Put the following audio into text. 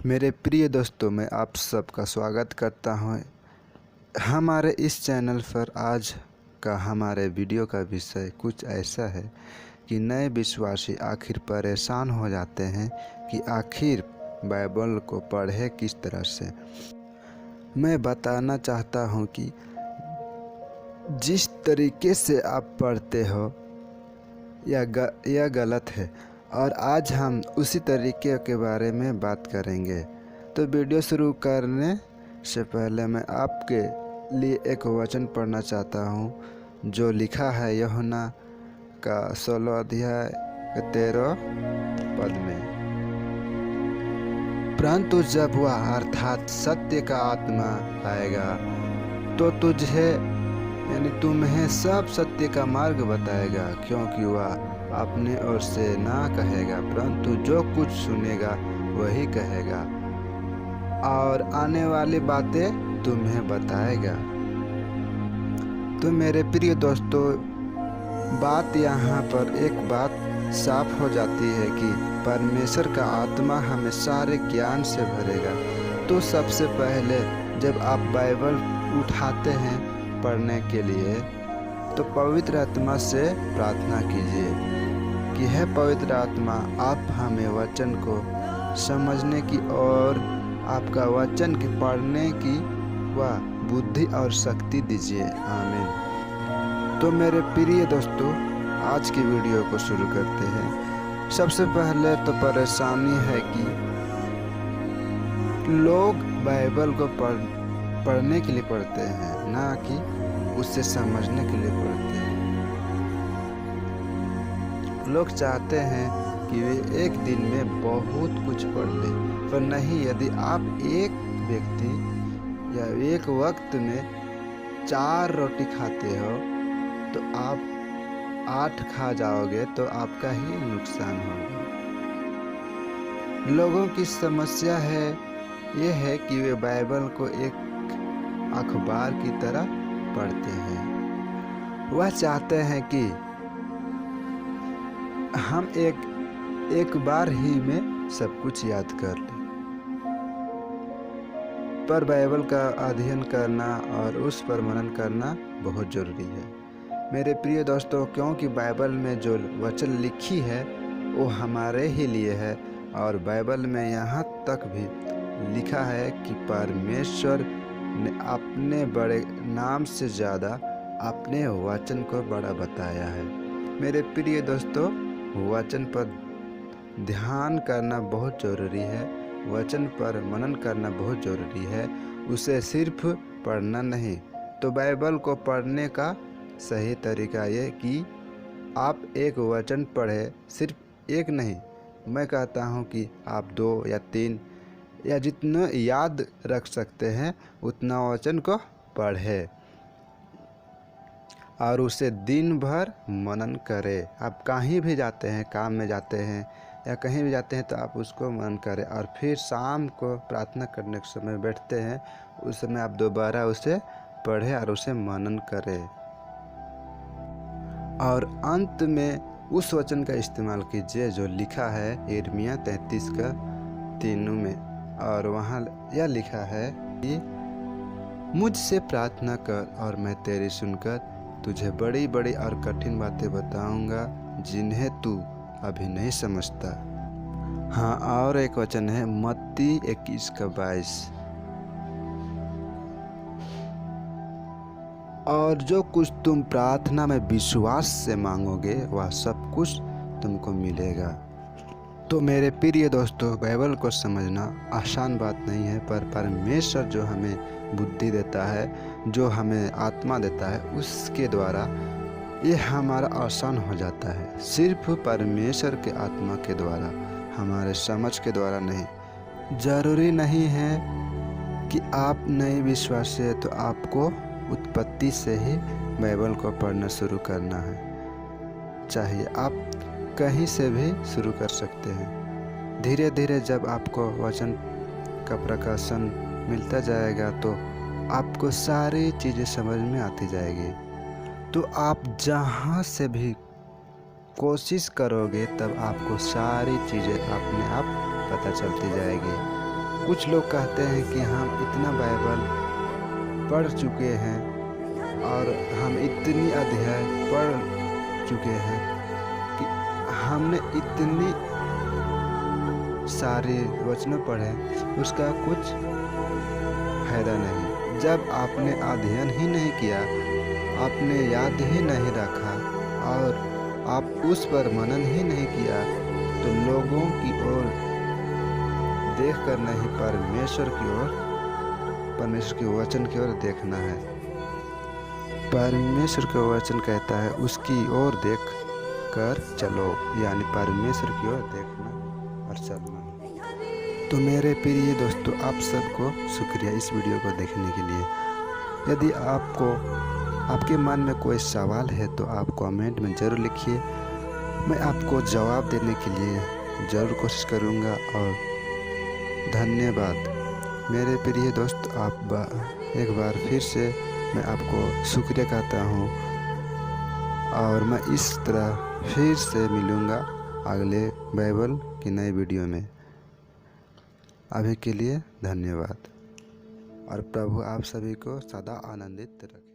मेरे प्रिय दोस्तों, मैं आप सबका स्वागत करता हूं हमारे इस चैनल पर। आज का हमारे वीडियो का विषय कुछ ऐसा है कि नए विश्वासी आखिर परेशान हो जाते हैं कि आखिर बाइबल को पढ़े किस तरह से। मैं बताना चाहता हूं कि जिस तरीके से आप पढ़ते हो यह गलत है, और आज हम उसी तरीके के बारे में बात करेंगे। तो वीडियो शुरू करने से पहले मैं आपके लिए एक वचन पढ़ना चाहता हूँ जो लिखा है यूहन्ना का 16 अध्याय 13 पद में। परंतु जब वह अर्थात सत्य का आत्मा आएगा तो तुझे यानी तुम्हें सब सत्य का मार्ग बताएगा, क्योंकि वह अपने ओर से ना कहेगा परंतु जो कुछ सुनेगा वही कहेगा और आने वाली बातें तुम्हें बताएगा। तो मेरे प्रिय दोस्तों, बात यहाँ पर एक बात साफ हो जाती है कि परमेश्वर का आत्मा हमें सारे ज्ञान से भरेगा। तो सबसे पहले जब आप बाइबल उठाते हैं पढ़ने के लिए तो पवित्र आत्मा से प्रार्थना कीजिए कि हे पवित्र आत्मा, आप हमें वचन को समझने की और आपका वचन के पढ़ने की वह बुद्धि और शक्ति दीजिए। आमीन। तो मेरे प्रिय दोस्तों, आज की वीडियो को शुरू करते हैं। सबसे पहले तो परेशानी है कि लोग बाइबल को पढ़ने के लिए पढ़ते हैं, ना कि उससे समझने के लिए पढ़ते हैं। लोग चाहते हैं कि वे एक दिन में बहुत कुछ पढ़ लें, पर नहीं। यदि आप एक व्यक्ति या एक वक्त में 4 रोटी खाते हो तो आप 8 खा जाओगे तो आपका ही नुकसान होगा। लोगों की समस्या है ये है कि वे बाइबल को एक अखबार की तरह पढ़ते हैं। वह चाहते हैं कि हम एक बार ही में सब कुछ याद कर लें, पर बाइबल का अध्ययन करना और उस पर मनन करना बहुत ज़रूरी है मेरे प्रिय दोस्तों, क्योंकि बाइबल में जो वचन लिखी है वो हमारे ही लिए है। और बाइबल में यहाँ तक भी लिखा है कि परमेश्वर ने अपने बड़े नाम से ज़्यादा अपने वचन को बड़ा बताया है। मेरे प्रिय दोस्तों, वचन पर ध्यान करना बहुत ज़रूरी है, वचन पर मनन करना बहुत ज़रूरी है, उसे सिर्फ पढ़ना नहीं। तो बाइबल को पढ़ने का सही तरीका ये कि आप एक वचन पढ़ें, सिर्फ एक नहीं। मैं कहता हूँ कि आप 2 या 3 या जितना याद रख सकते हैं उतना वचन को पढ़ें और उसे दिन भर मनन करें। आप कहीं भी जाते हैं, काम में जाते हैं या कहीं भी जाते हैं तो आप उसको मनन करें, और फिर शाम को प्रार्थना करने के समय बैठते हैं उस समय आप दोबारा उसे पढ़ें और उसे मनन करें। और अंत में उस वचन का इस्तेमाल कीजिए जो लिखा है यिर्मयाह 33 का 3 में, और वहाँ यह लिखा है कि मुझसे प्रार्थना कर और मैं तेरी सुनकर तुझे बड़ी बड़ी और कठिन बातें बताऊंगा जिन्हें तू अभी नहीं समझता। हाँ, और एक वचन है मत्ती 21 का 22, और जो कुछ तुम प्रार्थना में विश्वास से मांगोगे वह सब कुछ तुमको मिलेगा। तो मेरे प्रिय दोस्तों, बाइबल को समझना आसान बात नहीं है, पर परमेश्वर जो हमें बुद्धि देता है, जो हमें आत्मा देता है, उसके द्वारा ये हमारा आसान हो जाता है। सिर्फ परमेश्वर के आत्मा के द्वारा, हमारे समझ के द्वारा नहीं। ज़रूरी नहीं है कि आप नए विश्वासी हैं तो आपको उत्पत्ति से ही बाइबल को पढ़ना शुरू करना है। चाहिए आप कहीं से भी शुरू कर सकते हैं। धीरे धीरे जब आपको वचन का प्रकाशन मिलता जाएगा तो आपको सारी चीज़ें समझ में आती जाएगी। तो आप जहाँ से भी कोशिश करोगे तब आपको सारी चीज़ें अपने आप पता चलती जाएगी। कुछ लोग कहते हैं कि हम इतना बाइबल पढ़ चुके हैं और हम इतनी अध्याय पढ़ चुके हैं कि हमने इतनी सारे वचन पढ़े, उसका कुछ फायदा नहीं। जब आपने अध्ययन ही नहीं किया, आपने याद ही नहीं रखा और आप उस पर मनन ही नहीं किया, तो लोगों की ओर देखकर नहीं, परमेश्वर के वचन की ओर देखना है। परमेश्वर का वचन कहता है उसकी ओर देख कर चलो, यानी परमेश्वर की ओर देखना और चलना। तो मेरे प्रिय दोस्तों, आप सबको शुक्रिया इस वीडियो को देखने के लिए। यदि आपके मन में कोई सवाल है तो आप कमेंट में ज़रूर लिखिए, मैं आपको जवाब देने के लिए ज़रूर कोशिश करूँगा। और धन्यवाद मेरे प्रिय दोस्त, आप एक बार फिर से मैं आपको शुक्रिया कहता हूँ और मैं इस तरह फिर से मिलूँगा अगले बाइबल की नई वीडियो में। अभी के लिए धन्यवाद और प्रभु आप सभी को सदा आनंदित रखे।